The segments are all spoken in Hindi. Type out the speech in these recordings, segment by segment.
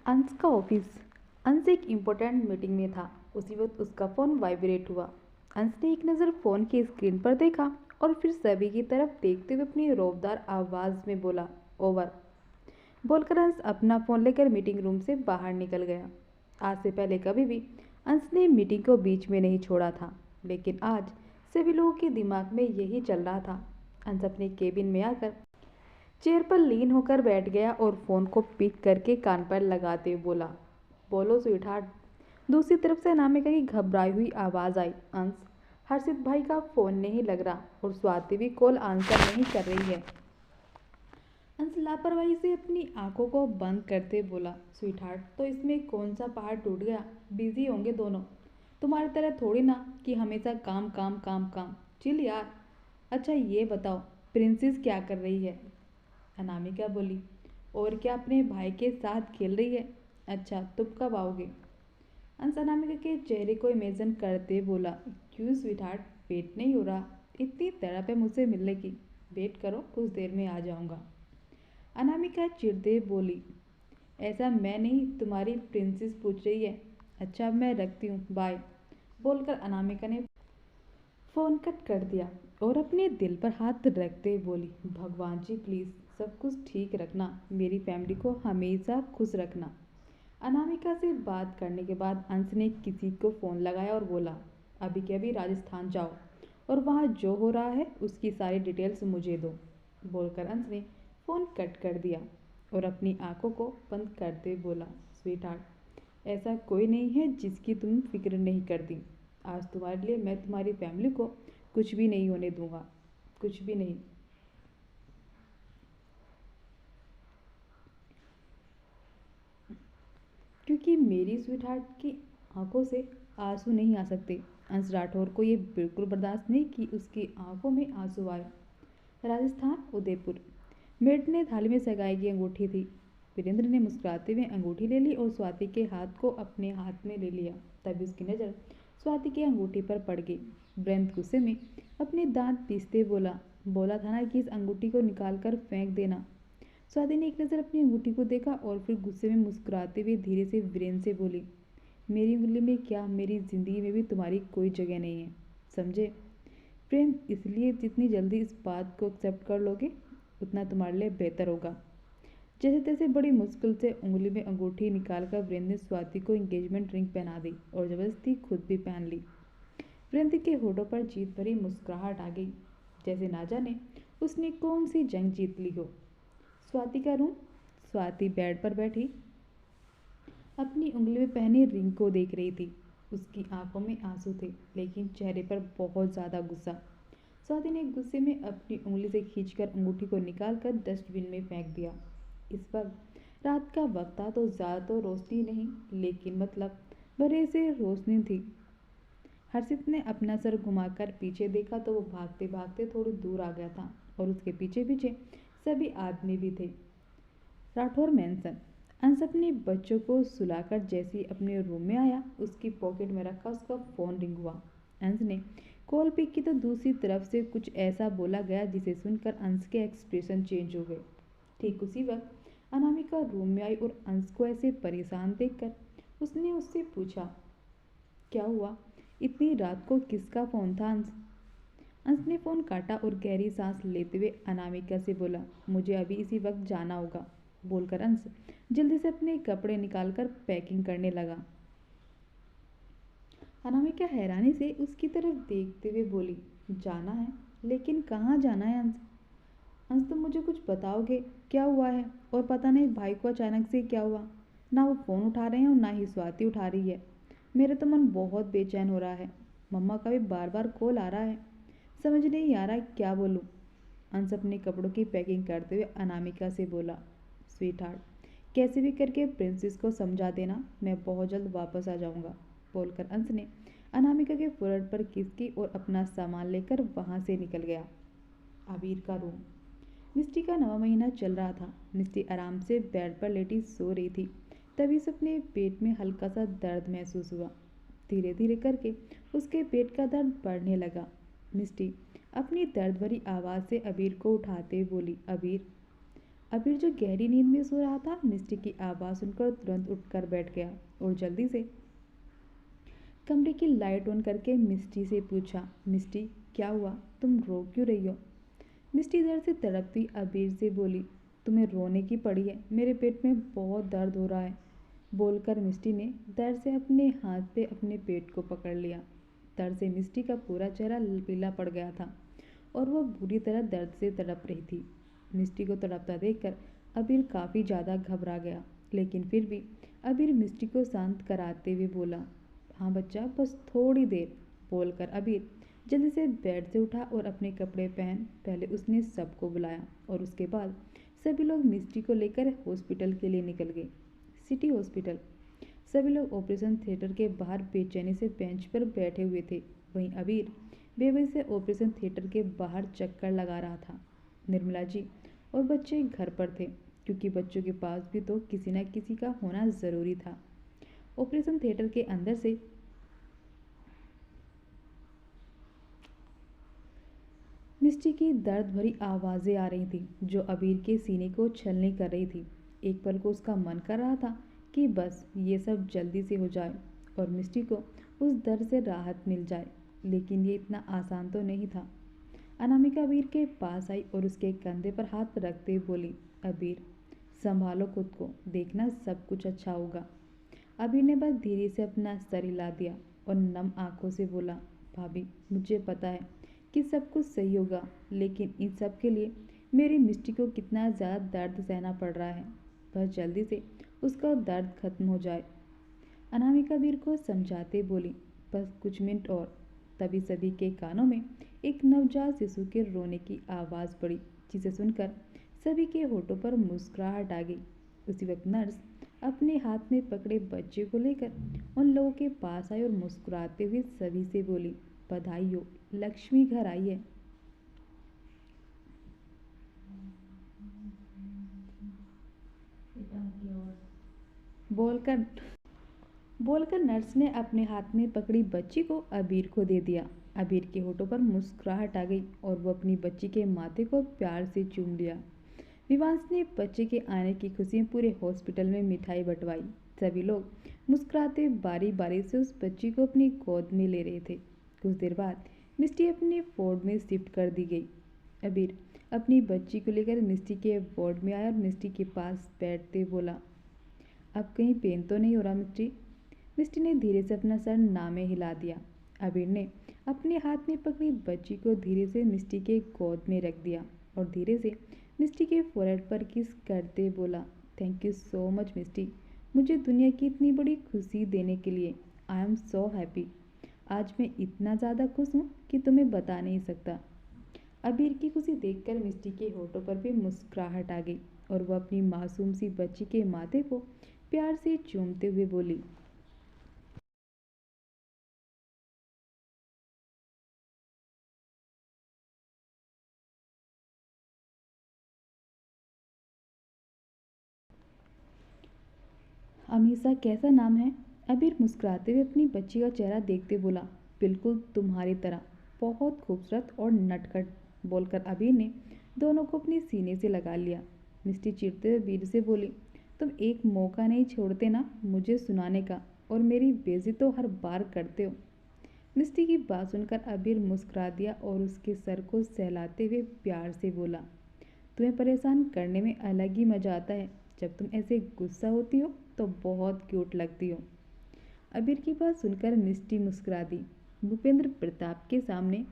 अंश का ऑफिस। अंश एक इम्पोर्टेंट मीटिंग में था। उसी वक्त उसका फ़ोन वाइब्रेट हुआ। अंश ने एक नज़र फ़ोन की स्क्रीन पर देखा और फिर सभी की तरफ देखते हुए अपनी रौबदार आवाज़ में बोला, ओवर। बोलकर अंश अपना फ़ोन लेकर मीटिंग रूम से बाहर निकल गया। आज से पहले कभी भी अंश ने मीटिंग को बीच में नहीं छोड़ा था, लेकिन आज सभी लोगों के दिमाग में यही चल रहा था। अंश अपने केबिन में आकर चेयर पर लीन होकर बैठ गया और फ़ोन को पिक करके कान पर लगाते हुए बोला, बोलो स्वीटहार्ट। दूसरी तरफ से अनामिका की घबराई हुई आवाज़ आई, अंश, हर्षित भाई का फ़ोन नहीं लग रहा और स्वाति भी कॉल आंसर नहीं कर रही है। अंश लापरवाही से अपनी आंखों को बंद करते बोला, स्वीटहार्ट, तो इसमें कौन सा पहाड़ टूट गया? बिजी होंगे दोनों। तुम्हारी तरह थोड़ी ना कि हमेशा काम काम काम काम। चिल यार। अच्छा ये बताओ, प्रिंसेस क्या कर रही है? अनामिका बोली, और क्या अपने भाई के साथ खेल रही है? अच्छा तुम कब आओगे? अंश अनामिका के चेहरे को इमेजिन करते बोला, क्यों स्वीटहार्ट, वेट नहीं हो रहा? इतनी तड़प है मुझसे मिलने की। वेट करो, कुछ देर में आ जाऊंगा। अनामिका चिढ़ते बोली, ऐसा मैं नहीं, तुम्हारी प्रिंसेस पूछ रही है। अच्छा अब मैं रखती हूँ, बाय। बोलकर अनामिका ने फ़ोन कट कर दिया और अपने दिल पर हाथ रखते बोली, भगवान जी प्लीज़ सब कुछ ठीक रखना, मेरी फैमिली को हमेशा खुश रखना। अनामिका से बात करने के बाद अंश ने किसी को फ़ोन लगाया और बोला, अभी के अभी राजस्थान जाओ और वहाँ जो हो रहा है उसकी सारी डिटेल्स मुझे दो। बोलकर अंश ने फ़ोन कट कर दिया और अपनी आंखों को बंद करते बोला, स्वीटहार्ट, ऐसा कोई नहीं है जिसकी तुम फिक्र नहीं करती। आज तुम्हारे लिए मैं तुम्हारी फैमिली को कुछ भी नहीं होने दूंगा, कुछ भी नहीं। क्योंकि मेरी स्वीटहार्ट की आंखों से आंसू नहीं आ सकते। अंश राठौर को ये बिल्कुल बर्दाश्त नहीं कि उसकी आंखों में आंसू आए। राजस्थान, उदयपुर। मेट ने थाली में सगाई की अंगूठी थी। वीरेंद्र ने मुस्कुराते हुए अंगूठी ले ली और स्वाति के हाथ को अपने हाथ में ले लिया। तभी उसकी नज़र स्वाति की अंगूठी पर पड़ गई। वीरेंद्र गुस्से में अपने दांत पीसते बोला, बोला था ना कि इस अंगूठी को निकाल कर फेंक देना। स्वाति ने एक नज़र अपनी अंगूठी को देखा और फिर गुस्से में मुस्कुराते हुए धीरे से वीरेंद्र से बोली, मेरी उंगली में क्या, मेरी ज़िंदगी में भी तुम्हारी कोई जगह नहीं है, समझे? प्रेम, इसलिए जितनी जल्दी इस बात को एक्सेप्ट कर लोगे उतना तुम्हारे लिए बेहतर होगा। जैसे तैसे बड़ी मुश्किल से उंगली में अंगूठी निकालकर वीरेंद्र ने स्वाति को एंगेजमेंट रिंग पहना दी और जबरदस्ती खुद भी पहन ली। वीरेंद्र के होठों पर जीत भरी मुस्कुराहट आ गई, जैसे ना जाने उसने कौन सी जंग जीत ली हो। स्वाति का रूम। स्वाति बेड पर बैठी अपनी उंगली में पहनी रिंग को देख रही थी। उसकी आंखों में आंसू थे, लेकिन चेहरे पर बहुत ज़्यादा गुस्सा। स्वाति ने गुस्से में अपनी उंगली से खींचकर अंगूठी को निकालकर डस्टबिन में फेंक दिया। इस वक्त रात का वक्त था तो ज़्यादा तो रोशनी नहीं, लेकिन मतलब भरे से रोशनी थी। हर्षित ने अपना सर घुमाकर पीछे देखा तो वो भागते भागते थोड़ी दूर आ गया था और उसके पीछे पीछे सभी आदमी भी थे। राठौर मैंसन। अंश अपने बच्चों को सुलाकर जैसे ही अपने रूम में आया, उसकी पॉकेट में रखा उसका फ़ोन रिंग हुआ। अंश ने कॉल पिक की तो दूसरी तरफ से कुछ ऐसा बोला गया जिसे सुनकर अंश के एक्सप्रेशन चेंज हो गए। ठीक उसी वक्त अनामिका रूम में आई और अंश को ऐसे परेशान देखकर उसने उससे पूछा, क्या हुआ? इतनी रात को किसका फ़ोन था अंश? अंश ने फ़ोन काटा और गहरी सांस लेते हुए अनामिका से बोला, मुझे अभी इसी वक्त जाना होगा। बोलकर अंश जल्दी से अपने कपड़े निकालकर पैकिंग करने लगा। अनामिका हैरानी से उसकी तरफ देखते हुए बोली, जाना है? लेकिन कहाँ जाना है अंश? अंश तुम मुझे कुछ बताओगे, क्या हुआ है? और पता नहीं भाई को अचानक से क्या हुआ, ना वो फ़ोन उठा रहे हैं और ना ही स्वाति उठा रही है। मेरा तो मन बहुत बेचैन हो रहा है। मम्मा का भी बार बार कॉल आ रहा है, समझ नहीं आ रहा क्या बोलूँ। अंश अपने कपड़ों की पैकिंग करते हुए अनामिका से बोला, स्वीटहार्ट, कैसे भी करके प्रिंसेस को समझा देना, मैं बहुत जल्द वापस आ जाऊंगा। बोलकर अंश ने अनामिका के फोrehead पर किस की और अपना सामान लेकर वहां से निकल गया। आबिर का रूम। मिस्टी का 9वां महीना चल रहा था। मिस्टी आराम से बेड पर लेटी सो रही थी। तभी से अपने पेट में हल्का सा दर्द महसूस हुआ। धीरे धीरे करके उसके पेट का दर्द बढ़ने लगा। मिस्टी अपनी दर्द भरी आवाज़ से अबीर को उठाते बोली, अबीर। अबीर जो गहरी नींद में सो रहा था मिस्टी की आवाज़ सुनकर तुरंत उठकर बैठ गया और जल्दी से कमरे की लाइट ऑन करके मिस्टी से पूछा, मिस्टी क्या हुआ, तुम रो क्यों रही हो? मिस्टी दर्द से तड़पती अबीर से बोली, तुम्हें रोने की पड़ी है, मेरे पेट में बहुत दर्द हो रहा है। बोलकर मिस्टी ने दर्द से अपने हाथ पे अपने पेट को पकड़ लिया। दर्द से मिस्टी का पूरा चेहरा पीला पड़ गया था और वह बुरी तरह दर्द से तड़प रही थी। मिस्टी को तड़पता देखकर अबीर काफ़ी ज़्यादा घबरा गया, लेकिन फिर भी अबीर मिस्टी को शांत कराते हुए बोला, हाँ बच्चा, बस थोड़ी देर। बोलकर अबीर जल्दी से बेड से उठा और अपने कपड़े पहन पहले उसने सबको बुलाया और उसके बाद सभी लोग मिस्टी को लेकर हॉस्पिटल के लिए निकल गए। City hospital. सभी लोग ऑपरेशन थिएटर के बाहर बेचैनी से बेंच पर बैठे हुए थे। वहीं अबीर बेवजह से ऑपरेशन थिएटर के बाहर चक्कर लगा रहा था। निर्मला जी और बच्चे घर पर थे, क्योंकि बच्चों के पास भी तो किसी न किसी का होना ज़रूरी था। ऑपरेशन थिएटर के अंदर से मिस्टी की दर्द भरी आवाज़ें आ रही थी, जो अबीर के सीने को छलनी कर रही थी। एक पल को उसका मन कर रहा था कि बस ये सब जल्दी से हो जाए और मिस्टी को उस दर्द से राहत मिल जाए, लेकिन ये इतना आसान तो नहीं था। अनामिका अबीर के पास आई और उसके कंधे पर हाथ रखते हुए बोली, अबीर संभालो खुद को, देखना सब कुछ अच्छा होगा। अबीर ने बस धीरे से अपना सर हिला दिया और नम आंखों से बोला, भाभी मुझे पता है कि सब कुछ सही होगा, लेकिन इन सब के लिए मेरी मिस्टी को कितना ज़्यादा दर्द सहना पड़ रहा है। बस जल्दी से उसका दर्द खत्म हो जाए। अनामिका वीर को समझाते बोली, बस कुछ मिनट और। तभी सभी के कानों में एक नवजात शिशु के रोने की आवाज़ पड़ी, जिसे सुनकर सभी के होठों पर मुस्कुराहट आ गई। उसी वक्त नर्स अपने हाथ में पकड़े बच्चे को लेकर उन लोगों के पास आई और मुस्कुराते हुए सभी से बोली, बधाई हो, लक्ष्मी घर आई है। बोलकर बोलकर नर्स ने अपने हाथ में पकड़ी बच्ची को अबीर को दे दिया। अबीर के होठों पर मुस्कुराहट आ गई और वो अपनी बच्ची के माथे को प्यार से चूम लिया। विवांश ने बच्चे के आने की खुशी में पूरे हॉस्पिटल में मिठाई बंटवाई। सभी लोग मुस्कुराते बारी बारी से उस बच्ची को अपनी गोद में ले रहे थे। कुछ देर बाद मिस्टी अपने वार्ड में शिफ्ट कर दी गई। अबीर अपनी बच्ची को लेकर मिस्टी के वार्ड में आया और मिस्टी के पास बैठते बोला, अब कहीं पेन तो नहीं हो रहा मिस्टी? मिस्टी ने धीरे से अपना सर नामे हिला दिया। अबीर ने अपने हाथ में पकड़ी बच्ची को धीरे से मिस्टी के गोद में रख दिया और धीरे से मिस्टी के फोrehead पर किस करते बोला, थैंक यू सो मच मिस्टी, मुझे दुनिया की इतनी बड़ी खुशी देने के लिए। I am so happy. आज मैं इतना ज़्यादा खुश हूँ कि तुम्हें बता नहीं सकता। अबीर की खुशी देखकर मिस्टी के होठों पर भी मुस्कुराहट आ गई और वह अपनी मासूम सी बच्ची के माथे को प्यार से चूमते हुए बोली, अमीषा कैसा नाम है? अबीर मुस्कुराते हुए अपनी बच्ची का चेहरा देखते बोला, बिल्कुल तुम्हारी तरह, बहुत खूबसूरत और नटखट। बोलकर अबीर ने दोनों को अपने सीने से लगा लिया। मिस्टी चिढ़ते हुए बीर से बोली, तुम एक मौका नहीं छोड़ते ना मुझे सुनाने का, और मेरी बेइज्जती तो हर बार करते हो। मिस्टी की बात सुनकर अबीर मुस्कुरा दिया और उसके सर को सहलाते हुए प्यार से बोला, तुम्हें परेशान करने में अलग ही मज़ा आता है। जब तुम ऐसे गुस्सा होती हो तो बहुत क्यूट लगती हो। अबीर की बात सुनकर मिस्टी मुस्कुरा दी। भूपेंद्र प्रताप के सामने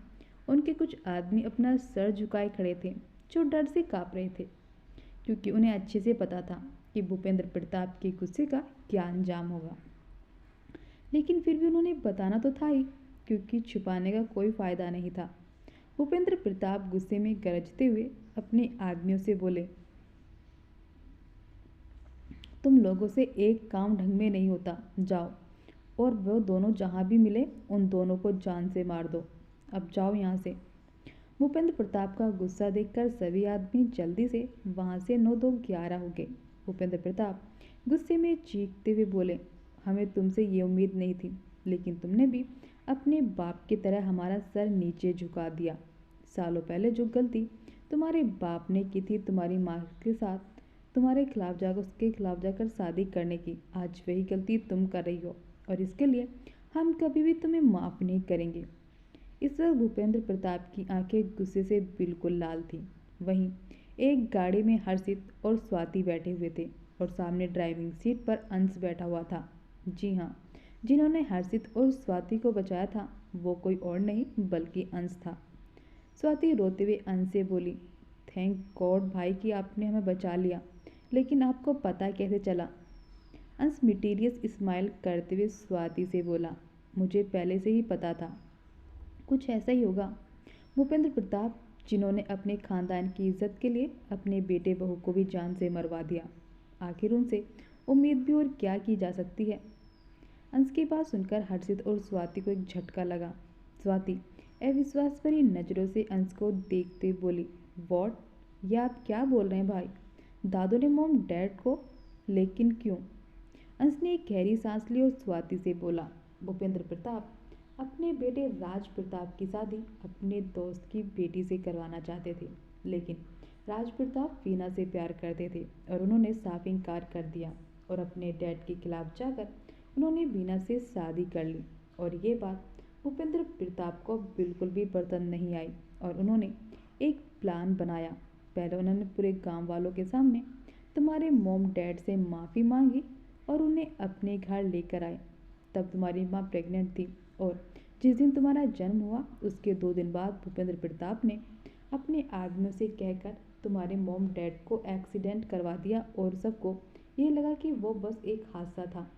उनके कुछ आदमी अपना सर झुकाए खड़े थे, जो डर से काँप रहे थे, क्योंकि उन्हें अच्छे से पता था कि भूपेंद्र प्रताप के गुस्से का क्या अंजाम होगा। लेकिन फिर भी उन्होंने बताना तो था ही, क्योंकि छुपाने का कोई फ़ायदा नहीं था। भूपेंद्र प्रताप गुस्से में गरजते हुए अपने आदमियों से बोले, तुम लोगों से एक काम ढंग में नहीं होता, जाओ और वो दोनों जहाँ भी मिले उन दोनों को जान से मार दो। अब जाओ यहाँ से। भूपेंद्र प्रताप का गुस्सा देखकर सभी आदमी जल्दी से वहाँ से 9-2-11 हो गए। भूपेंद्र प्रताप गुस्से में चीखते हुए बोले, हमें तुमसे ये उम्मीद नहीं थी, लेकिन तुमने भी अपने बाप की तरह हमारा सर नीचे झुका दिया। सालों पहले जो गलती तुम्हारे बाप ने की थी तुम्हारी माँ के साथ, तुम्हारे खिलाफ जाकर उसके खिलाफ जाकर शादी करने की। आज वही गलती तुम कर रही हो और इसके लिए हम कभी भी तुम्हें माफ़ नहीं करेंगे। इस वक्त भूपेंद्र प्रताप की आंखें गुस्से से बिल्कुल लाल थीं। वहीं एक गाड़ी में हर्षित और स्वाति बैठे हुए थे और सामने ड्राइविंग सीट पर अंश बैठा हुआ था। जी हाँ, जिन्होंने हर्षित और स्वाति को बचाया था वो कोई और नहीं बल्कि अंश था। स्वाति रोते हुए अंश से बोली, थैंक गॉड भाई कि आपने हमें बचा लिया, लेकिन आपको पता कैसे चला? अंश मिटीरियस स्माइल करते हुए स्वाति से बोला, मुझे पहले से ही पता था, कुछ ऐसा ही होगा। भूपेंद्र प्रताप, जिन्होंने अपने खानदान की इज्जत के लिए अपने बेटे बहू को भी जान से मरवा दिया, आखिर उनसे उम्मीद भी और क्या की जा सकती है। अंश की बात सुनकर हर्षित और स्वाति को एक झटका लगा। स्वाति अविश्वास भरी नज़रों से अंश को देखते बोली, वॉट, यह आप क्या बोल रहे हैं भाई? दादू ने मोम डैड को, लेकिन क्यों? अंश ने एक गहरी सांस ली और स्वाति से बोला, भूपेंद्र प्रताप अपने बेटे राज प्रताप की शादी अपने दोस्त की बेटी से करवाना चाहते थे, लेकिन राज प्रताप वीना से प्यार करते थे और उन्होंने साफ इनकार कर दिया और अपने डैड के खिलाफ जाकर उन्होंने वीना से शादी कर ली। और ये बात भूपेंद्र प्रताप को बिल्कुल भी पसंद नहीं आई और उन्होंने एक प्लान बनाया। पहले उन्होंने पूरे गांव वालों के सामने तुम्हारे मॉम डैड से माफ़ी मांगी और उन्हें अपने घर लेकर आए। तब तुम्हारी माँ प्रेग्नेंट थी और जिस दिन तुम्हारा जन्म हुआ उसके 2 दिन बाद भूपेंद्र प्रताप ने अपने आदमियों से कहकर तुम्हारे मॉम डैड को एक्सीडेंट करवा दिया और सबको ये लगा कि वो बस एक हादसा था।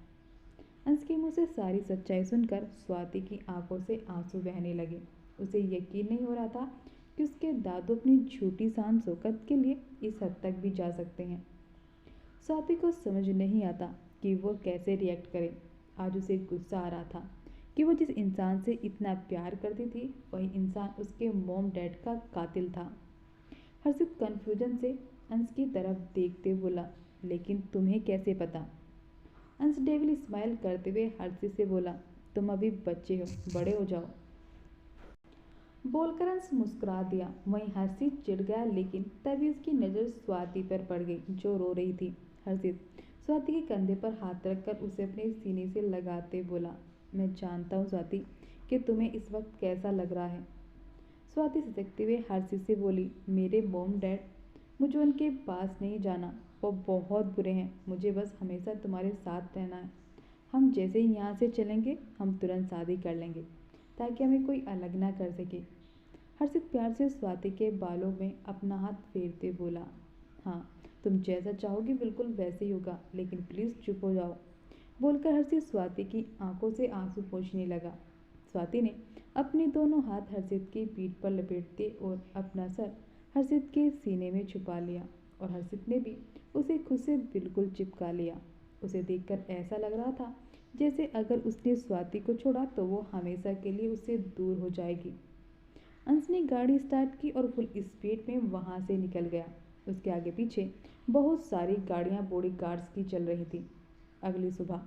अंश के मुंह से सारी सच्चाई सुनकर स्वाति की आंखों से आंसू बहने लगे। उसे यकीन नहीं हो रहा था कि उसके दादू अपनी झूठी शान शौकत के लिए इस हद तक भी जा सकते हैं। स्वाति को समझ नहीं आता कि वो कैसे रिएक्ट करे। आज उसे गुस्सा आ रहा था कि वो जिस इंसान से इतना प्यार करती थी वही इंसान उसके मॉम डैड का कातिल था। हर्षित कन्फ्यूजन से अंश की तरफ देखते बोला, लेकिन तुम्हें कैसे पता? अंश डेविल स्माइल करते हुए हर्षित से बोला, तुम अभी बच्चे हो, बड़े हो जाओ। बोलकर अंश मुस्कुरा दिया। वहीं हर्षित चिढ़ गया, लेकिन तभी उसकी नज़र स्वाति पर पड़ गई जो रो रही थी। हर्षित स्वाति के कंधे पर हाथ रखकर उसे अपने सीने से लगाते बोला, मैं जानता हूँ स्वाति कि तुम्हें इस वक्त कैसा लग रहा है। स्वाति सिसकते हुए हर्षित से बोली, मेरे मॉम डैड, मुझे उनके पास नहीं जाना, वो बहुत बुरे हैं, मुझे बस हमेशा तुम्हारे साथ रहना है। हम जैसे ही यहाँ से चलेंगे हम तुरंत शादी कर लेंगे ताकि हमें कोई अलग ना कर सके। हर्षित प्यार से स्वाति के बालों में अपना हाथ फेरते बोला, हाँ तुम जैसा चाहोगी बिल्कुल वैसे ही होगा, लेकिन प्लीज़ चुप हो जाओ। बोलकर हर्षित स्वाति की आंखों से आंसू पोंछने लगा। स्वाति ने अपने दोनों हाथ हर्षित की पीठ पर लपेटते और अपना सर हर्षित के सीने में छुपा लिया और हर्षित ने भी उसे खुद से बिल्कुल चिपका लिया। उसे देखकर ऐसा लग रहा था जैसे अगर उसने स्वाति को छोड़ा तो वो हमेशा के लिए उससे दूर हो जाएगी। अंश ने गाड़ी स्टार्ट की और फुल स्पीड में वहां से निकल गया। उसके आगे पीछे बहुत सारी गाड़ियां बॉडी गार्ड्स की चल रही थी। अगली सुबह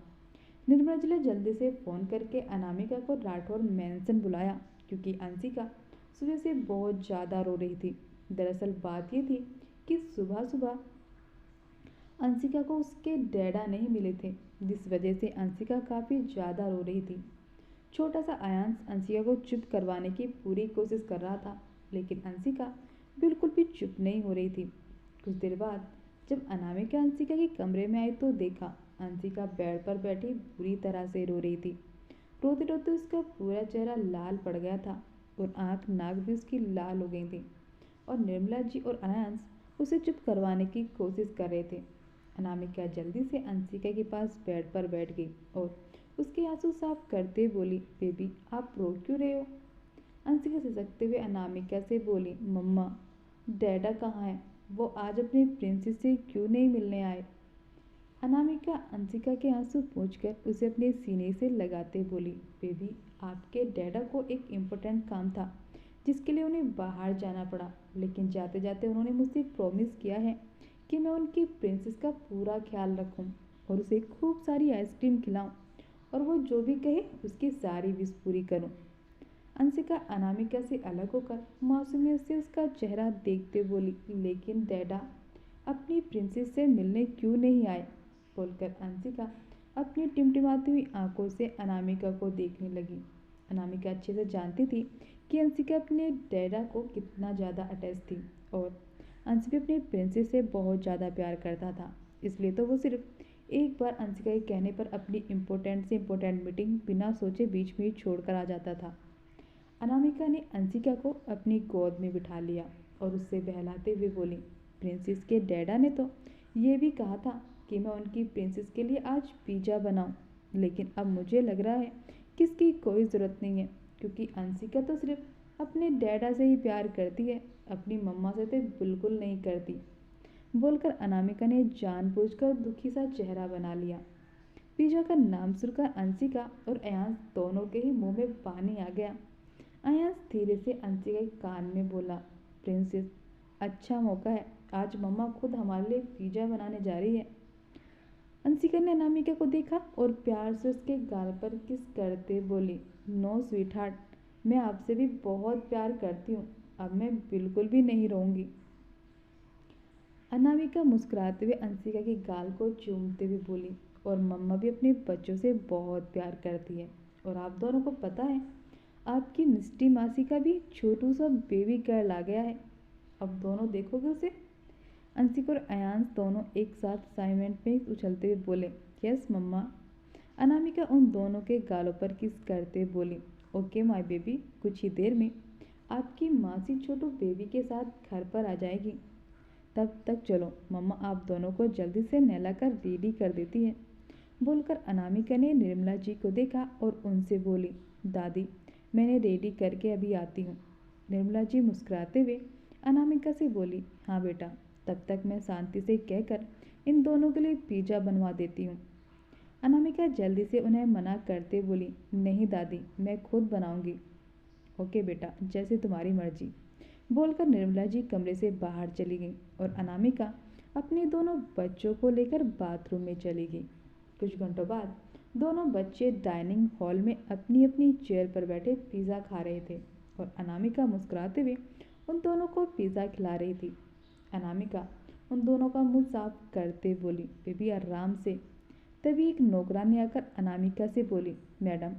निर्मला ने जल्दी से फ़ोन करके अनामिका को राठौर मैंसन बुलाया क्योंकि अंशिका सुबह से बहुत ज़्यादा रो रही थी। दरअसल बात ये थी कि सुबह सुबह अंशिका को उसके डैडा नहीं मिले थे, जिस वजह से अंशिका काफ़ी ज़्यादा रो रही थी। छोटा सा आयांश अंशिका को चुप करवाने की पूरी कोशिश कर रहा था, लेकिन अंशिका बिल्कुल भी चुप नहीं हो रही थी। कुछ देर बाद जब अनामिका अंशिका के कमरे में आई तो देखा अंशिका बेड पर बैठी बुरी तरह से रो रही थी। रोते रोते उसका पूरा चेहरा लाल पड़ गया था और आँख नाक भी उसकी लाल हो गई थी और निर्मला जी और आयांश उसे चुप करवाने की कोशिश कर रहे थे। अनामिका जल्दी से अंशिका के पास बेड पर बैठ गई और उसके आंसू साफ करते बोली, बेबी आप रो क्यों रहे हो? अंशिका सिसकते हुए अनामिका से बोली, मम्मा डैडा कहाँ है? वो आज अपनी प्रिंसेस से क्यों नहीं मिलने आए? अनामिका अंशिका के आंसू पोंछकर उसे अपने सीने से लगाते बोली, बेबी आपके डैडा को एक इम्पोर्टेंट काम था जिसके लिए उन्हें बाहर जाना पड़ा, लेकिन जाते जाते उन्होंने मुझसे प्रॉमिस किया है कि मैं उनकी प्रिंसेस का पूरा ख्याल रखूं और उसे खूब सारी आइसक्रीम खिलाऊं और वो जो भी कहे उसकी सारी विश पूरी करूं। अंशिका अनामिका से अलग होकर मासूमियत से उसका चेहरा देखते बोली, लेकिन डैडा अपनी प्रिंसेस से मिलने क्यों नहीं आए? बोलकर अंशिका अपनी टिमटिमाती हुई आंखों से अनामिका को देखने लगी। अनामिका अच्छे से जानती थी कि अंशिका अपने डैडा को कितना ज़्यादा अटैच थी और अंश भी अपनी प्रिंसेस से बहुत ज़्यादा प्यार करता था। इसलिए तो वो सिर्फ एक बार अंशिका के कहने पर अपनी इम्पोर्टेंट से इम्पोर्टेंट मीटिंग बिना सोचे बीच में ही छोड़कर आ जाता था। अनामिका ने अंशिका को अपनी गोद में बिठा लिया और उससे बहलाते हुए बोली, प्रिंसेस के डैडा ने तो ये भी कहा था कि मैं उनकी प्रिंसेस के लिए आज पिज़्ज़ा बनाऊं, लेकिन अब मुझे लग रहा है कि इसकी कोई ज़रूरत नहीं है, क्योंकि अंशिका तो सिर्फ अपने डैडा से ही प्यार करती है, अपनी मम्मा से तो बिल्कुल नहीं करती। बोलकर अनामिका ने जानबूझकर दुखी सा चेहरा बना लिया। पिज़्ज़ा का नाम सुनकर अंशिका और अयांश दोनों के ही मुंह में पानी आ गया। अयांश धीरे से अंशिका के कान में बोला, प्रिंसेस, अच्छा मौका है, आज मम्मा खुद हमारे लिए पिज़्ज़ा बनाने जा रही है। अंशिका ने अनामिका को देखा और प्यार से उसके गाल पर किस करते बोली, नो स्वीट हार्ट, मैं आपसे भी बहुत प्यार करती हूँ, अब मैं बिल्कुल भी नहीं रहूँगी। अनामिका मुस्कुराते हुए अंशिका के गाल को चूमते हुए बोली, और मम्मा भी अपने बच्चों से बहुत प्यार करती है, और आप दोनों को पता है आपकी मिष्टी मासी का भी छोटू सा बेबी गर्ल आ गया है, अब दोनों देखोगे उसे? अंशिका और अयांश दोनों एक साथ असाइनमेंट में उछलते हुए बोले, यस मम्मा। अनामिका उन दोनों के गालों पर किस करते बोली, ओके माय बेबी, कुछ ही देर में आपकी मासी छोटू बेबी के साथ घर पर आ जाएगी, तब तक चलो मम्मा आप दोनों को जल्दी से नहलाकर रेडी कर देती है। बोलकर अनामिका ने निर्मला जी को देखा और उनसे बोली, दादी मैंने रेडी करके अभी आती हूँ। निर्मला जी मुस्कुराते हुए अनामिका से बोली, हाँ बेटा, तब तक मैं शांति से कहकर इन दोनों के लिए पिज़्ज़ा बनवा देती हूँ। अनामिका जल्दी से उन्हें मना करते बोली, नहीं दादी, मैं खुद बनाऊंगी। ओके बेटा, जैसे तुम्हारी मर्जी। बोलकर निर्मला जी कमरे से बाहर चली गई और अनामिका अपने दोनों बच्चों को लेकर बाथरूम में चली गई। कुछ घंटों बाद दोनों बच्चे डाइनिंग हॉल में अपनी अपनी चेयर पर बैठे पिज़्ज़ा खा रहे थे और अनामिका मुस्कुराते हुए उन दोनों को पिज़्ज़ा खिला रही थी। अनामिका उन दोनों का मुंह साफ करते बोली, बेबी आराम से। तभी एक नौकरानी आकर अनामिका से बोली, मैडम,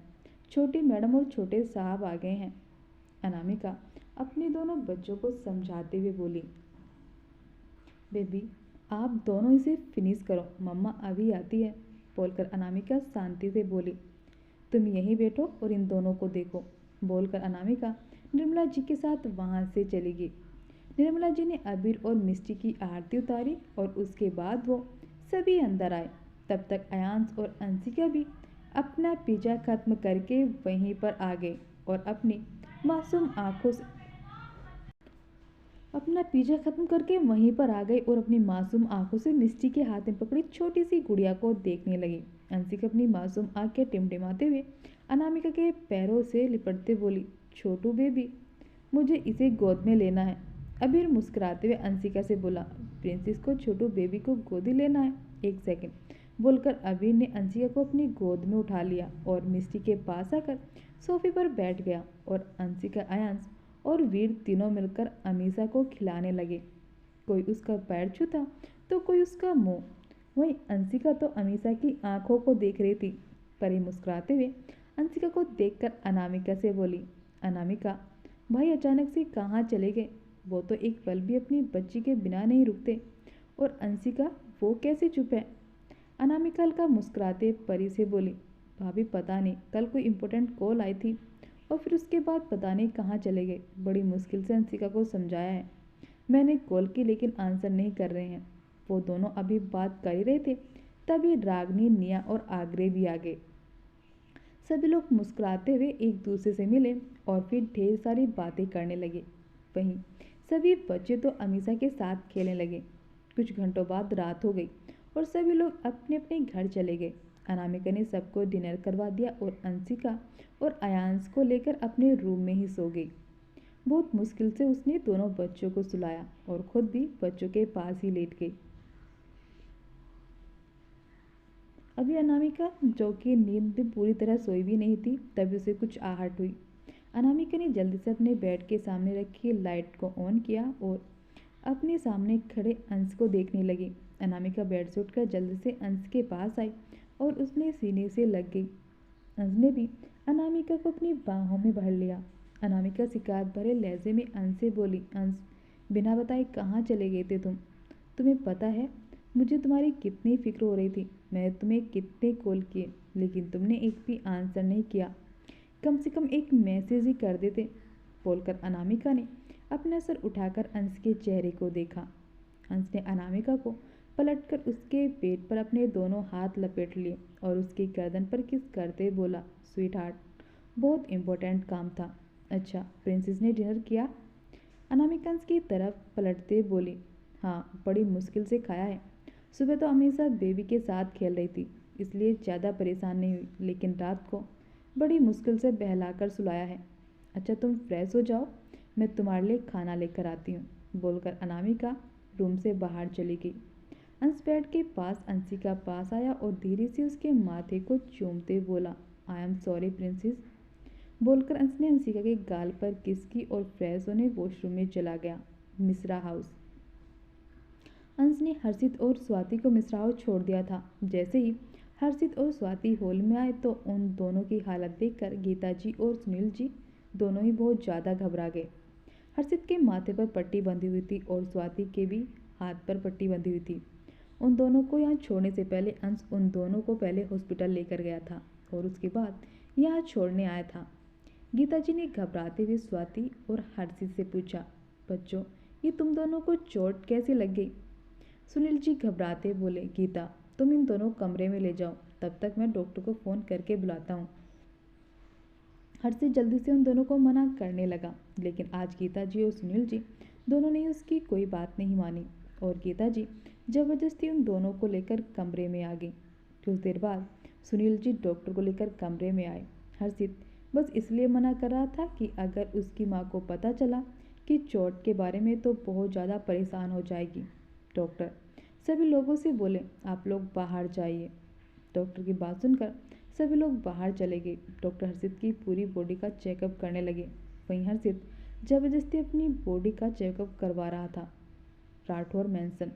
छोटी मैडम और छोटे साहब आ गए हैं। अनामिका अपने दोनों बच्चों को समझाते हुए बोली, बेबी आप दोनों इसे फिनिश करो, मम्मा अभी आती है। बोलकर अनामिका शांति से बोली, तुम यहीं बैठो और इन दोनों को देखो। बोलकर अनामिका निर्मला जी के साथ वहाँ से चली गई। निर्मला जी ने अबीर और मिष्टी की आरती उतारी और उसके बाद वो सभी अंदर आए। तब तक अयांश और अंशिका भी अपना पिज़्ज़ा खत्म करके वहीं पर आ गए और अपनी मासूम आंखों से मिष्टी के हाथ में पकड़ी छोटी सी गुड़िया को देखने लगी। अंशिका अपनी मासूम आंखें टिमटिमाते हुए अनामिका के पैरों से लिपटते बोली, छोटू बेबी, मुझे इसे गोद में लेना है। अबीर मुस्कुराते हुए अंशिका से बोला, प्रिंसेस को छोटू बेबी को गोदी लेना है, एक सेकंड। बोलकर अबीर ने अंशिका को अपनी गोद में उठा लिया और मिष्टी के पास आकर सोफे पर बैठ गया और अंशिका, अयांश और वीर तीनों मिलकर अमीषा को खिलाने लगे। कोई उसका पैर छूता तो कोई उसका मुंह। वहीं अंशिका तो अमीषा की आंखों को देख रही थी। परी मुस्कुराते हुए अंशिका को देखकर अनामिका से बोली, अनामिका, भाई अचानक से कहाँ चले गए? वो तो एक पल भी अपनी बच्ची के बिना नहीं रुकते। और अंशिका, वो कैसे चुप है? अनामिका हल्का मुस्कुराते परी से बोली, भाभी पता नहीं, कल कोई इम्पोर्टेंट कॉल आई थी और फिर उसके बाद पता नहीं कहाँ चले गए। बड़ी मुश्किल से अंशिका को समझाया है मैंने कॉल की, लेकिन आंसर नहीं कर रहे हैं। वो दोनों अभी बात कर ही रहे थे तभी रागनी, निया और आग्रे भी आ गए। सभी लोग मुस्कुराते हुए एक दूसरे से मिले और फिर ढेर सारी बातें करने लगे। वहीं सभी बच्चे तो अमीषा के साथ खेलने लगे। कुछ घंटों बाद रात हो गई और सभी लोग अपने अपने घर चले गए। अनामिका ने सबको डिनर करवा दिया और अंशिका और अयांश को लेकर अपने रूम में ही सो गई। बहुत मुश्किल से उसने दोनों बच्चों को सुलाया और खुद भी बच्चों के पास ही लेट गई। अभी अनामिका, जो कि नींद में पूरी तरह सोई भी नहीं थी, तभी उसे कुछ आहट हुई। अनामिका ने जल्दी से अपने बेड के सामने रखी लाइट को ऑन किया और अपने सामने खड़े अंश को देखने लगी। अनामिका बेड से उठकर जल्दी से अंश के पास आई और उसने सीने से लग गई। अंश ने भी अनामिका को अपनी बाहों में भर लिया। अनामिका शिकायत भरे लहजे में अंश से बोली, अंश, बिना बताए कहाँ चले गए थे तुम? तुम्हें पता है मुझे तुम्हारी कितनी फिक्र हो रही थी। मैंने तुम्हें कितने कॉल किए, लेकिन तुमने एक भी आंसर नहीं किया। कम से कम एक मैसेज ही कर देते, बोलकर अनामिका ने अपना सर उठाकर अंश के चेहरे को देखा। अंश ने अनामिका को पलटकर उसके पेट पर अपने दोनों हाथ लपेट लिए और उसकी गर्दन पर किस करते बोला, स्वीट हार्ट, बहुत इम्पोर्टेंट काम था। अच्छा, प्रिंसेस ने डिनर किया? अनामिका अंश की तरफ पलटते बोली, हाँ, बड़ी मुश्किल से खाया है। सुबह तो हमेशा बेबी के साथ खेल रही थी, इसलिए ज़्यादा परेशान नहीं हुई, लेकिन रात को बड़ी मुश्किल से बहलाकर सुलाया है। अच्छा, तुम फ्रेश हो जाओ, मैं तुम्हारे लिए खाना लेकर आती हूँ, बोलकर अनामिका रूम से बाहर चली गई। अंश बेड के पास अंशिका पास आया और धीरे से उसके माथे को चूमते बोला, आई एम सॉरी प्रिंसेस, बोलकर अंश ने अंशिका के गाल पर किस की और फ्रेश होने वॉशरूम में चला गया। मिश्रा हाउस। अंश ने हर्षित और स्वाति को मिश्रा हाउस छोड़ दिया था। जैसे ही हर्षित और स्वाति हॉल में आए तो उन दोनों की हालत देखकर गीता जी और सुनील जी दोनों ही बहुत ज़्यादा घबरा गए। हर्षित के माथे पर पट्टी बंधी हुई थी और स्वाति के भी हाथ पर पट्टी बंधी हुई थी। उन दोनों को यहाँ छोड़ने से पहले अंश उन दोनों को पहले हॉस्पिटल लेकर गया था और उसके बाद यहाँ छोड़ने आया था। गीता जी ने घबराते हुए स्वाति और हर्षित से पूछा, बच्चों, ये तुम दोनों को चोट कैसे लग गई? सुनील जी घबराते बोले, गीता, तुम इन दोनों कमरे में ले जाओ, तब तक मैं डॉक्टर को फ़ोन करके बुलाता हूँ। हर्षित जल्दी से उन दोनों को मना करने लगा, लेकिन आज गीता जी और सुनील जी दोनों ने उसकी कोई बात नहीं मानी और गीता जी जबरदस्ती उन दोनों को लेकर कमरे में आ गई। कुछ देर बाद सुनील जी डॉक्टर को लेकर कमरे में आए। हर्षित बस इसलिए मना कर रहा था कि अगर उसकी माँ को पता चला कि चोट के बारे में तो बहुत ज़्यादा परेशान हो जाएगी। डॉक्टर सभी लोगों से बोले, आप लोग बाहर जाइए। डॉक्टर की बात सुनकर सभी लोग बाहर चले गए। डॉक्टर हर्षित की पूरी बॉडी का चेकअप करने लगे। वहीं हर्षित जबरदस्ती अपनी बॉडी का चेकअप करवा रहा था। राठौर मैंसन।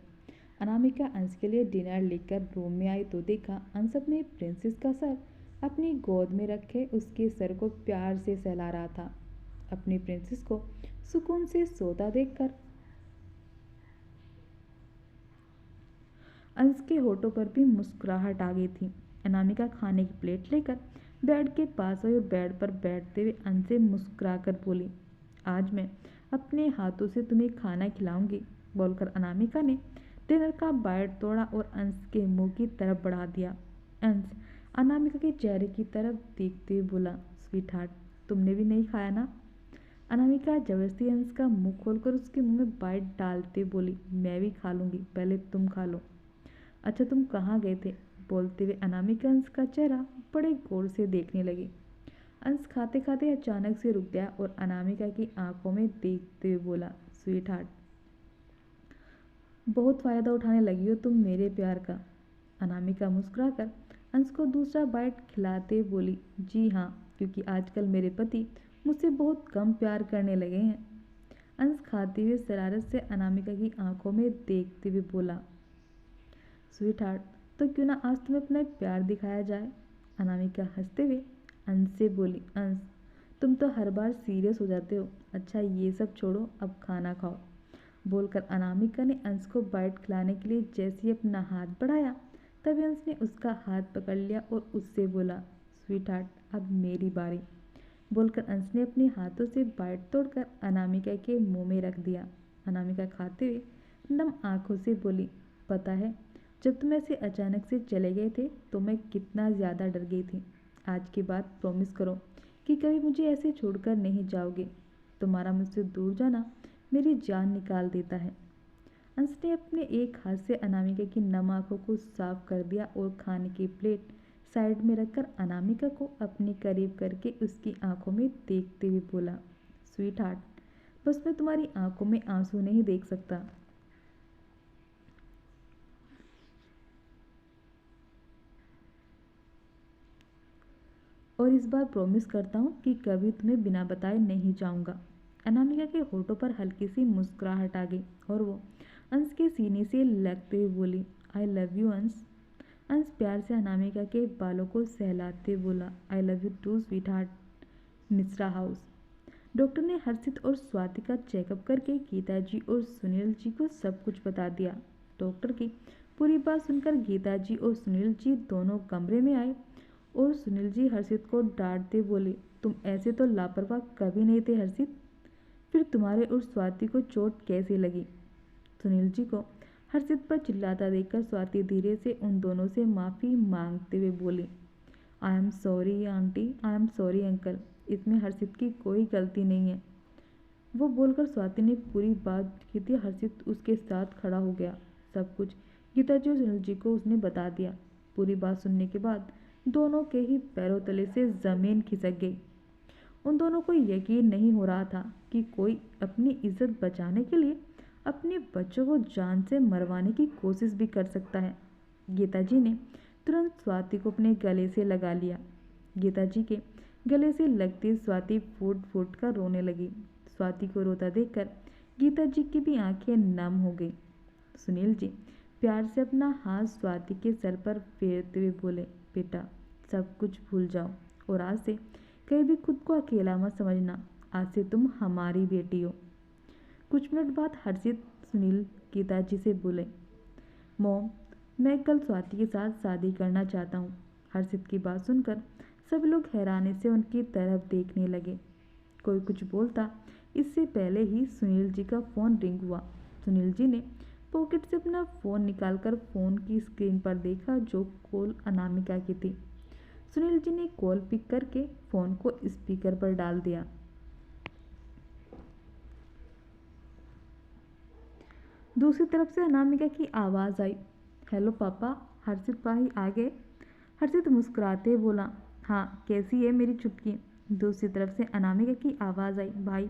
अनामिका अंश के लिए डिनर लेकर रूम में आई तो देखा अंश अपने प्रिंसेस का सर अपनी गोद में रखे उसके सर को प्यार से सहला रहा था। अपनी प्रिंसेस को सुकून से सोता देखकर अंश के होठों पर भी मुस्कुराहट आ गई थी। अनामिका खाने की प्लेट लेकर बेड के पास आई और बेड पर बैठते हुए अंश से मुस्कुराकर बोली, आज मैं अपने हाथों से तुम्हें खाना खिलाऊंगी, बोलकर अनामिका ने डिनर का बाइट तोड़ा और अंश के मुंह की तरफ बढ़ा दिया। अंश अनामिका के चेहरे की तरफ देखते हुए बोला, स्वीट हार्ट, तुमने भी नहीं खाया ना? अनामिका जबरदस्ती अंश का मुंह खोलकर उसके मुंह में बाइट डालते बोली, मैं भी खा लूंगी, पहले तुम खा लो। अच्छा, तुम कहाँ गए थे? बोलते हुए अनामिका अंश का चेहरा बड़े गौर से देखने लगी। अंश खाते खाते अचानक से रुक गया और अनामिका की आंखों में देखते हुए बोला, स्वीट हार्ट, बहुत फ़ायदा उठाने लगी हो तुम मेरे प्यार का। अनामिका मुस्कुराकर अंश को दूसरा बाइट खिलाते बोली, जी हाँ, क्योंकि आजकल मेरे पति मुझसे बहुत कम प्यार करने लगे हैं। अंश खाते हुए शरारत से अनामिका की आंखों में देखते हुए बोला, स्वीट हार्ट, तो क्यों ना आज तुम्हें अपना प्यार दिखाया जाए? अनामिका हंसते हुए अंश से बोली, अंश, तुम तो हर बार सीरियस हो जाते हो। अच्छा, ये सब छोड़ो, अब खाना खाओ, बोलकर अनामिका ने अंश को बाइट खिलाने के लिए जैसे ही अपना हाथ बढ़ाया तभी अंश ने उसका हाथ पकड़ लिया और उससे बोला, स्वीट हार्ट, अब मेरी बारी, बोलकर अंश ने अपने हाथों से बाइट तोड़कर अनामिका के मुंह में रख दिया। अनामिका खाते हुए नम आंखों से बोली, पता है, जब तुम ऐसे अचानक से चले गए थे तो मैं कितना ज़्यादा डर गई थी। आज के बाद प्रॉमिस करो कि कभी मुझे ऐसे छोड़कर नहीं जाओगे। तुम्हारा मुझसे दूर जाना मेरी जान निकाल देता है। अंश ने अपने एक हाथ से अनामिका की नम आंखों को साफ कर दिया और खाने की प्लेट साइड में रखकर अनामिका को अपने करीब करके उसकी आंखों में देखते हुए बोला, स्वीट हार्ट, बस मैं तुम्हारी आंखों में आंसू नहीं देख सकता। और इस बार प्रॉमिस करता हूँ कि कभी तुम्हें बिना बताए नहीं जाऊँगा। अनामिका के होठों पर हल्की सी मुस्कुराहट आ गई और वो अंश के सीने से लगते हुए बोली, आई लव यू अंश। अंश प्यार से अनामिका के बालों को सहलाते हुए बोला, I love you too sweetheart. Mishra house. Doctor ने हर्षित और स्वाति का चेकअप करके गीता जी और सुनील जी को सब कुछ बता दिया। डॉक्टर की पूरी बात सुनकर गीता जी और सुनील जी दोनों कमरे में आए और सुनील जी हर्षित को डांटते बोले, तुम ऐसे तो लापरवाह कभी नहीं थे हर्षित, फिर तुम्हारे और स्वाति को चोट कैसे लगी। सुनील जी को हर्षित पर चिल्लाता देखकर स्वाति धीरे से उन दोनों से माफ़ी मांगते हुए बोली, I am sorry aunty, I am sorry uncle, इसमें हर्षित की कोई गलती नहीं है। वो बोलकर स्वाति ने पूरी बात की थी। हर्षित उसके साथ खड़ा हो गया। सब कुछ गीता जी और सुनील जी को उसने बता दिया। पूरी बात सुनने के बाद दोनों के ही पैरों तले से ज़मीन खिसक गई। उन दोनों को यकीन नहीं हो रहा था कि कोई अपनी इज्जत बचाने के लिए अपने बच्चों को जान से मरवाने की कोशिश भी कर सकता है। गीता जी ने तुरंत स्वाति को अपने गले से लगा लिया। गीता जी के गले से लगती स्वाति फूट फूट कर रोने लगी। स्वाति को रोता देखकर गीता जी की भी आंखें नम हो गई। सुनील जी प्यार से अपना हाथ स्वाति के सर पर फेरते हुए बोले, बेटा सब कुछ भूल जाओ और आज से कहीं भी खुद को अकेला मत समझना, आज से तुम हमारी बेटी हो। कुछ मिनट बाद हर्षित सुनील गीता जी से बोले, मॉम मैं कल स्वाति के साथ शादी करना चाहता हूँ। हर्षित की बात सुनकर सभी लोग हैरानी से उनकी तरफ देखने लगे। कोई कुछ बोलता इससे पहले ही सुनील जी का फ़ोन रिंग हुआ। सुनील जी ने पॉकेट से अपना फ़ोन निकालकर फ़ोन की स्क्रीन पर देखा जो कॉल अनामिका की थी। सुनील जी ने कॉल पिक करके फ़ोन को स्पीकर पर डाल दिया। दूसरी तरफ से अनामिका की आवाज़ आई, हेलो पापा, हर्षित भाई आ गए। हर्षित मुस्कुराते बोला, हाँ कैसी है मेरी चुटकी। दूसरी तरफ से अनामिका की आवाज़ आई, भाई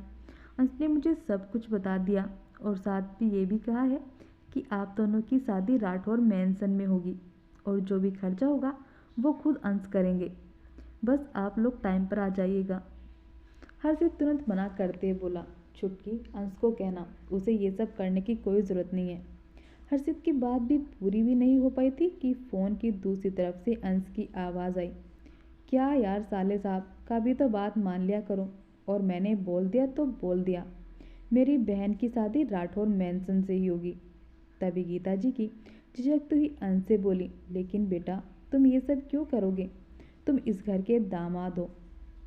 अंश ने मुझे सब कुछ बता दिया और साथ भी ये भी कहा है कि आप दोनों की शादी राठौर मैंसन में होगी और जो भी खर्चा होगा वो खुद अंश करेंगे, बस आप लोग टाइम पर आ जाइएगा। हर्षित तुरंत मना करते बोला, छुटकी अंश को कहना उसे ये सब करने की कोई ज़रूरत नहीं है। हर्षित की बात भी पूरी भी नहीं हो पाई थी कि फ़ोन की दूसरी तरफ से अंश की आवाज़ आई, क्या यार साले साहब का भी तो बात मान लिया करो, और मैंने बोल दिया तो बोल दिया, मेरी बहन की शादी राठौर मैंसन से ही होगी। तभी गीता जी की झिझकती हुई अंश से बोली, लेकिन बेटा तुम ये सब क्यों करोगे, तुम इस घर के दामाद हो।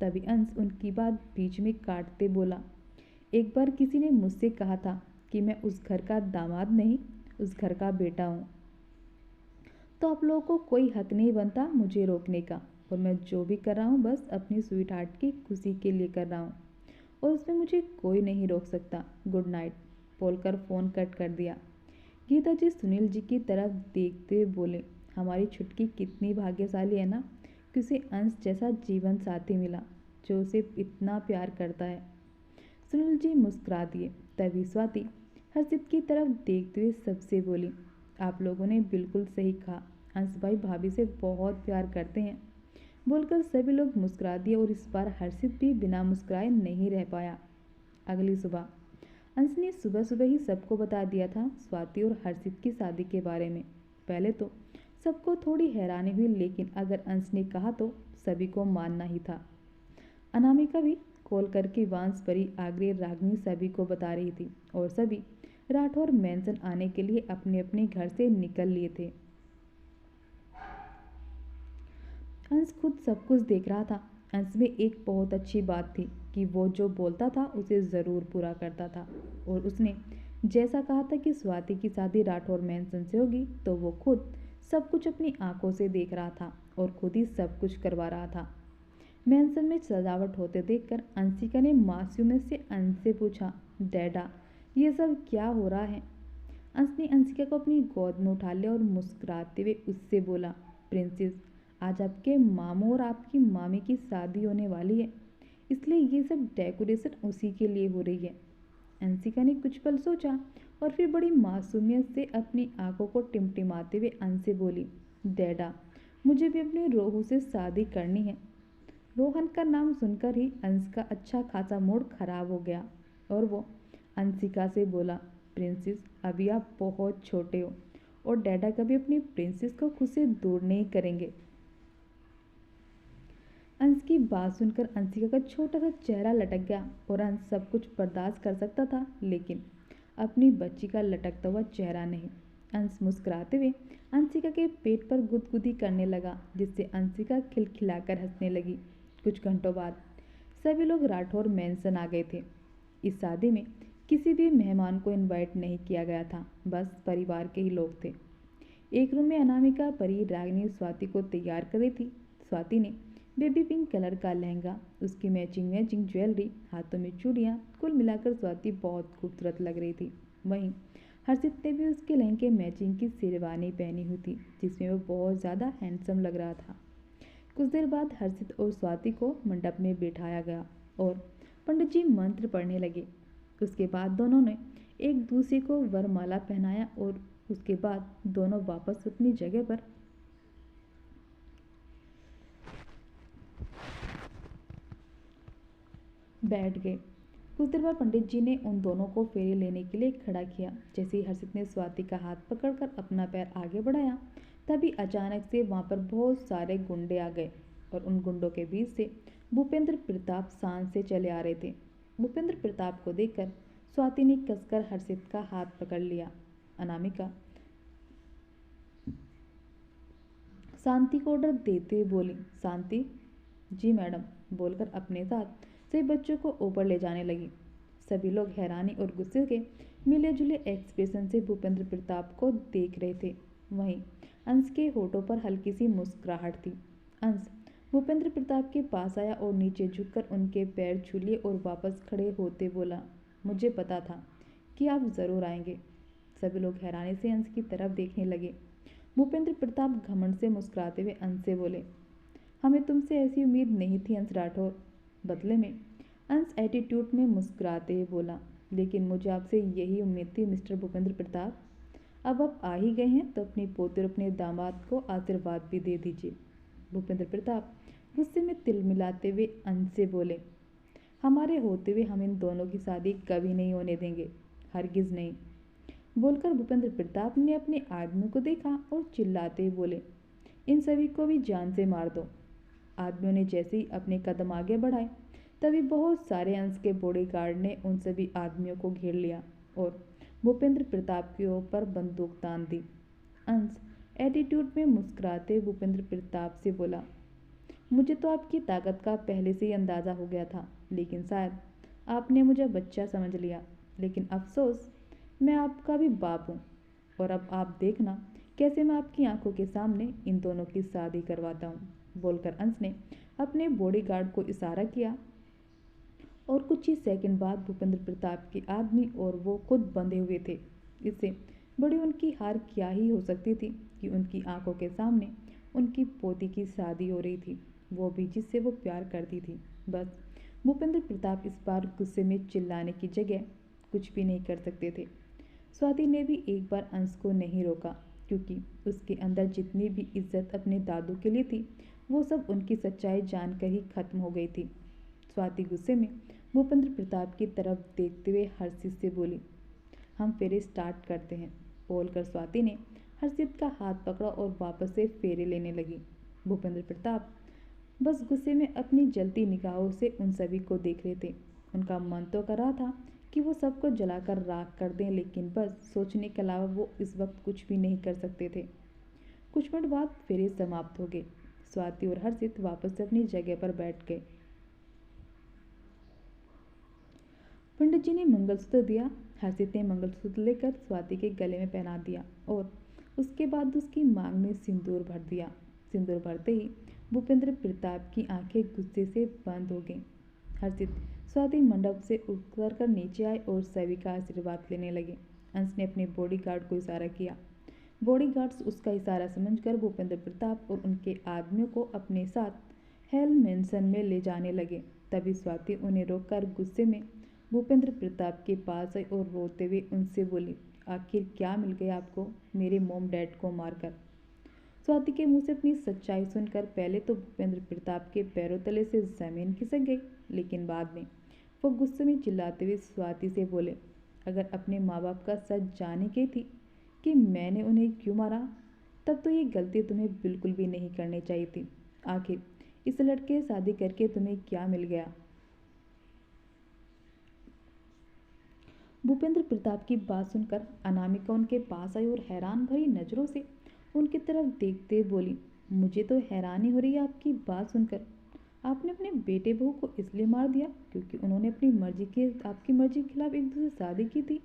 तभी अंश उनकी बात बीच में काटते बोला, एक बार किसी ने मुझसे कहा था कि मैं उस घर का दामाद नहीं उस घर का बेटा हूँ, तो आप लोगों को कोई हक नहीं बनता मुझे रोकने का, और मैं जो भी कर रहा हूँ बस अपनी स्वीट हार्ट की खुशी के लिए कर रहा हूँ और उसमें मुझे कोई नहीं रोक सकता। गुड नाइट बोलकर फ़ोन कट कर दिया। गीता जी सुनील जी की तरफ देखते हुए बोले, हमारी छुटकी कितनी भाग्यशाली है ना कि उसे अंश जैसा जीवन साथी मिला जो उसे इतना प्यार करता है। सुनील जी मुस्कुरा दिए। तभी स्वाति हर्षित की तरफ देखते हुए सबसे बोली, आप लोगों ने बिल्कुल सही कहा, अंश भाई भाभी से बहुत प्यार करते हैं। बोलकर सभी लोग मुस्कुरा दिए और इस बार हर्षित भी बिना मुस्कुराए नहीं रह पाया। अगली सुबह अंश ने सुबह सुबह ही सबको बता दिया था स्वाति और हर्षित की शादी के बारे में। पहले तो सबको थोड़ी हैरानी हुई, लेकिन अगर अंश ने कहा तो सभी को मानना ही था। अनामिका भी कॉल करके वांस परी आगरे रागनी सभी को बता रही थी और सभी राठौर मैंसन आने के लिए अपने अपने घर से निकल लिए थे। अंश खुद सब कुछ देख रहा था। अंश में एक बहुत अच्छी बात थी कि वो जो बोलता था उसे ज़रूर पूरा करता था, और उसने जैसा कहा था कि स्वाति की शादी राठौर मैंसन से होगी तो वो खुद सब कुछ अपनी आंखों से देख रहा था और खुद ही सब कुछ करवा रहा था। मैंसन में सजावट होते देखकर अंशिका ने मासूमियत से अंश से पूछा, डैडा ये सब क्या हो रहा है। अंश ने अंशिका को अपनी गोद में उठा लिया और मुस्कुराते हुए उससे बोला, प्रिंसेस आज आपके मामू और आपकी मामी की शादी होने वाली है, इसलिए ये सब डेकोरेशन उसी के लिए हो रही है। अंशिका ने कुछ पल सोचा और फिर बड़ी मासूमियत से अपनी आंखों को टिमटिमाते हुए अंश से बोली, डैडा मुझे भी अपनी रोहू से शादी करनी है। रोहन का नाम सुनकर ही अंश का अच्छा खासा मूड खराब हो गया और वो अंशिका से बोला, प्रिंसेस अभी आप बहुत छोटे हो और डैडा कभी अपनी प्रिंसेस को खुद से दूर नहीं करेंगे। अंश की बात सुनकर अंशिका का छोटा सा चेहरा लटक गया और अंश सब कुछ बर्दाश्त कर सकता था लेकिन अपनी बच्ची का लटकता हुआ चेहरा नहीं। अंश मुस्कुराते हुए अंशिका के पेट पर गुदगुदी करने लगा जिससे अंशिका खिलखिलाकर हंसने लगी। कुछ घंटों बाद सभी लोग राठौर मैंसन आ गए थे। इस शादी में किसी भी मेहमान को इनवाइट नहीं किया गया था, बस परिवार के ही लोग थे। एक रूम में अनामिका, परी, रागिनी स्वाति को तैयार कर रही थी। स्वाति ने बेबी पिंक कलर का लहंगा, उसकी मैचिंग मैचिंग ज्वेलरी, हाथों में चूड़ियाँ, कुल मिलाकर स्वाति बहुत खूबसूरत लग रही थी। वहीं हर्षित ने भी उसके लहंगे मैचिंग की शेरवानी पहनी हुई थी जिसमें वो बहुत ज़्यादा हैंडसम लग रहा था। कुछ देर बाद हर्षित और स्वाति को मंडप में बिठाया गया और पंडित जी मंत्र पढ़ने लगे। उसके बाद दोनों ने एक दूसरे को वरमाला पहनाया और उसके बाद दोनों वापस अपनी जगह पर बैठ गए। कुछ देर बाद पंडित जी ने उन दोनों को फेरे लेने के लिए खड़ा किया। जैसे ही हर्षित ने स्वाति का हाथ पकड़कर अपना पैर आगे बढ़ाया तभी अचानक से वहां पर बहुत सारे गुंडे आ गए और उन गुंडों के बीच से भूपेंद्र प्रताप शान से चले आ रहे थे। भूपेंद्र प्रताप को देखकर स्वाति ने कसकर हर्षित का हाथ पकड़ लिया। अनामिका शांति को ऑर्डर देते हुए बोली, शांति। जी मैडम, बोलकर अपने साथ सभी बच्चों को ऊपर ले जाने लगी। सभी लोग हैरानी और गुस्से के मिले जुले एक्सप्रेशन से भूपेंद्र प्रताप को देख रहे थे। वहीं अंश के होठों पर हल्की सी मुस्कुराहट थी। अंश भूपेंद्र प्रताप के पास आया और नीचे झुककर उनके पैर छू लिए और वापस खड़े होते बोला, मुझे पता था कि आप ज़रूर आएंगे। सभी लोग हैरानी से अंश की तरफ देखने लगे। भूपेंद्र प्रताप घमंड से मुस्कुराते हुए अंश से बोले, हमें तुमसे ऐसी उम्मीद नहीं थी अंश राठौर। बदले में अंश एटीट्यूड में मुस्कुराते हुए बोला, लेकिन मुझे आपसे यही उम्मीद थी मिस्टर भूपेंद्र प्रताप। अब आप आ ही गए हैं तो अपनी पोते और अपने दामाद को आशीर्वाद भी दे दीजिए। भूपेंद्र प्रताप गुस्से में तिल मिलाते हुए अंश से बोले, हमारे होते हुए हम इन दोनों की शादी कभी नहीं होने देंगे, हरगिज नहीं। बोलकर भूपेंद्र प्रताप ने अपने आदमियों को देखा और चिल्लाते हुए बोले, इन सभी को भी जान से मार दो। आदमियों ने जैसे ही अपने कदम आगे बढ़ाए तभी बहुत सारे अंश के बॉडीगार्ड ने उन सभी आदमियों को घेर लिया और भूपेंद्र प्रताप के ऊपर बंदूक तान दी। अंश एटीट्यूड में मुस्कुराते भूपेंद्र प्रताप से बोला, मुझे तो आपकी ताकत का पहले से ही अंदाज़ा हो गया था, लेकिन शायद आपने मुझे बच्चा समझ लिया। लेकिन अफसोस, मैं आपका भी बाप हूँ और अब आप देखना कैसे मैं आपकी आंखों के सामने इन दोनों की शादी करवाता हूँ। बोलकर अंश ने अपने बॉडीगार्ड को इशारा किया और कुछ ही सेकंड बाद भूपेंद्र प्रताप के आदमी और वो खुद बंधे हुए थे। इससे बड़ी उनकी हार क्या ही हो सकती थी कि उनकी आंखों के सामने उनकी पोती की शादी हो रही थी, वो भी जिससे वो प्यार करती थी। बस भूपेंद्र प्रताप इस बार गुस्से में चिल्लाने की जगह कुछ भी नहीं कर सकते थे। स्वाति ने भी एक बार अंश को नहीं रोका क्योंकि उसके अंदर जितनी भी इज्जत अपने दादू के लिए थी वो सब उनकी सच्चाई जानकर ही खत्म हो गई थी। स्वाति गुस्से में भूपेंद्र प्रताप की तरफ देखते हुए हर्षित से बोली, हम फेरे स्टार्ट करते हैं। बोलकर स्वाति ने हर्षित का हाथ पकड़ा और वापस से फेरे लेने लगी। भूपेंद्र प्रताप बस गुस्से में अपनी जलती निगाहों से उन सभी को देख रहे थे। उनका मन तो कर रहा था कि वो सबको जलाकर राख कर दें, लेकिन बस सोचने के अलावा वो इस वक्त कुछ भी नहीं कर सकते थे। कुछ मिनट बाद फेरे समाप्त हो गए। स्वाति और हर्षित वापस से अपनी जगह पर बैठ गए। पंडित जी ने मंगलसूत्र दिया। हर्षित ने मंगलसूत्र लेकर स्वाति के गले में पहना दिया और उसके बाद उसकी मांग में सिंदूर भर दिया। सिंदूर भरते ही भूपेंद्र प्रताप की आंखें गुस्से से बंद हो गईं। हर्षित स्वाति मंडप से उतर कर नीचे आए और सभी का आशीर्वाद लेने लगे। अंश ने अपने बॉडीगार्ड को इशारा किया। बॉडीगार्ड्स उसका इशारा समझकर भूपेंद्र प्रताप और उनके आदमियों को अपने साथ हेल मेंशन में ले जाने लगे। तभी स्वाति उन्हें रोककर गुस्से में भूपेंद्र प्रताप के पास आई और रोते हुए उनसे बोली, आखिर क्या मिल गया आपको मेरे मॉम डैड को मारकर। स्वाति के मुंह से अपनी सच्चाई सुनकर पहले तो भूपेंद्र प्रताप के पैरों तले से जमीन खिसक गई, लेकिन बाद में वो गुस्से में चिल्लाते हुए स्वाति से बोले, अगर अपने माँ बाप का सच जाने की थी कि मैंने उन्हें क्यों मारा, तब तो ये गलती तुम्हें बिल्कुल भी नहीं करनी चाहिए थी। आखिर इस लड़के से शादी करके तुम्हें क्या मिल गया? भूपेंद्र प्रताप की बात सुनकर अनामिका उनके पास आई और हैरान भरी नजरों से उनकी तरफ देखते हुए बोली, मुझे तो हैरानी हो रही है आपकी बात सुनकर। आपने अपने बेटे बहू को इसलिए मार दिया क्योंकि उन्होंने अपनी मर्जी के आपकी मर्जी के खिलाफ एक दूसरे से शादी की थी?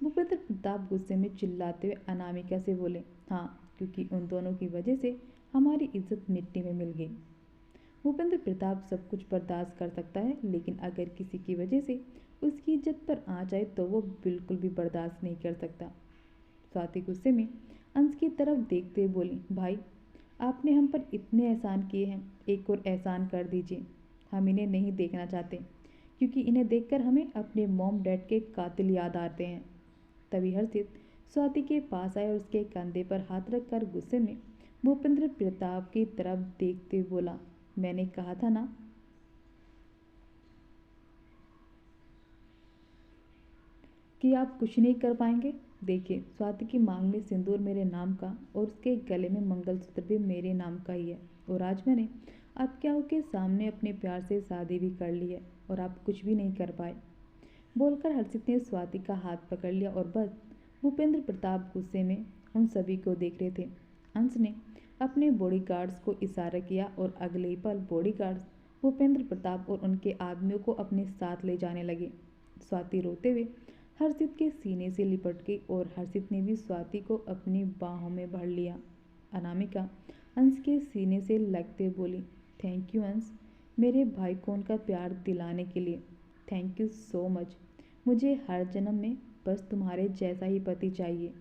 भूपेंद्र प्रताप गुस्से में चिल्लाते हुए अनामिका से बोले, हाँ, क्योंकि उन दोनों की वजह से हमारी इज्जत मिट्टी में मिल गई। भूपेंद्र प्रताप सब कुछ बर्दाश्त कर सकता है, लेकिन अगर किसी की वजह से उसकी इज्जत पर आ जाए तो वो बिल्कुल भी बर्दाश्त नहीं कर सकता। स्वाति गुस्से में अंश की तरफ देखते हुए बोली, भाई, आपने हम पर इतने एहसान किए हैं, एक और एहसान कर दीजिए। हम इन्हें नहीं देखना चाहते क्योंकि इन्हें देखकर हमें अपने मॉम डैड के कातिल याद आते हैं। तभी हर्षित स्वाति के पास आया और उसके कंधे पर हाथ रखकर गुस्से में भूपेंद्र प्रताप की तरफ देखते हुए बोला, मैंने कहा था ना कि आप कुछ नहीं कर पाएंगे। देखिए, स्वाति की मांग में सिंदूर मेरे नाम का और उसके गले में मंगलसूत्र भी मेरे नाम का ही है, और आज मैंने आपके आंखों के सामने अपने प्यार से शादी भी कर ली है और आप कुछ भी नहीं कर पाए। बोलकर हर्षित ने स्वाति का हाथ पकड़ लिया और बस भूपेंद्र प्रताप गुस्से में उन सभी को देख रहे थे। अंश ने अपने बॉडीगार्ड्स को इशारा किया और अगले ही पल बॉडीगार्ड्स भूपेंद्र प्रताप और उनके आदमियों को अपने साथ ले जाने लगे। स्वाति रोते हुए हर्षित के सीने से लिपट गई और हर्षित ने भी स्वाति को अपनी बाहों में भर लिया। अनामिका अंश के सीने से लगते बोली, थैंक यू अंश, मेरे भाई को उनका प्यार दिलाने के लिए। Thank you so much. मुझे हर जन्म में बस तुम्हारे जैसा ही पति चाहिए।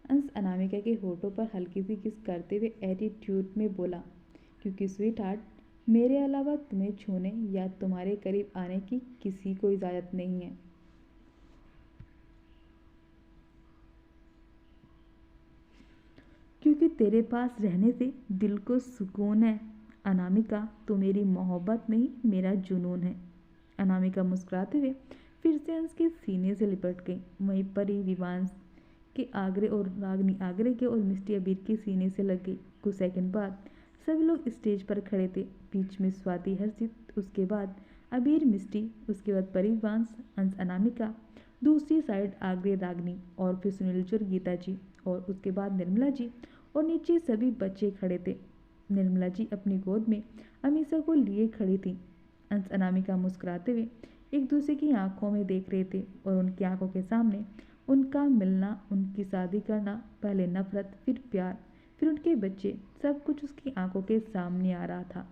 अंश अनामिका के होठों पर हल्की सी किस करते हुए एटीट्यूड में बोला, क्योंकि स्वीट हार्ट, मेरे अलावा तुम्हें छूने या तुम्हारे करीब आने की किसी को इजाज़त नहीं है। क्योंकि तेरे पास रहने से दिल को सुकून है। अनामिका, तो मेरी मोहब्बत नहीं, मेरा जुनून है। अनामिका मुस्कुराते हुए फिर से अंश के सीने से लिपट गई। वहीं पर ही विवांश के आगरे और रागनी आगरे के और मिष्टी अबीर के सीने से लग गई। कुछ सेकंड बाद सभी लोग स्टेज पर खड़े थे। बीच में स्वाति हर्षित, उसके बाद अबीर मिष्टी, उसके बाद परिवांश अंश अनामिका, दूसरी साइड आगरे रागनी, और फिर सुनील जी और गीता जी, और उसके बाद निर्मला जी, और नीचे सभी बच्चे खड़े थे। निर्मला जी अपनी गोद में अमीषा को लिए खड़ी थी। अंश अनामिका मुस्कुराते हुए एक दूसरे की आंखों में देख रहे थे और उनकी आंखों के सामने उनका मिलना, उनकी शादी करना, पहले नफरत, फिर प्यार, फिर उनके बच्चे, सब कुछ उसकी आंखों के सामने आ रहा था।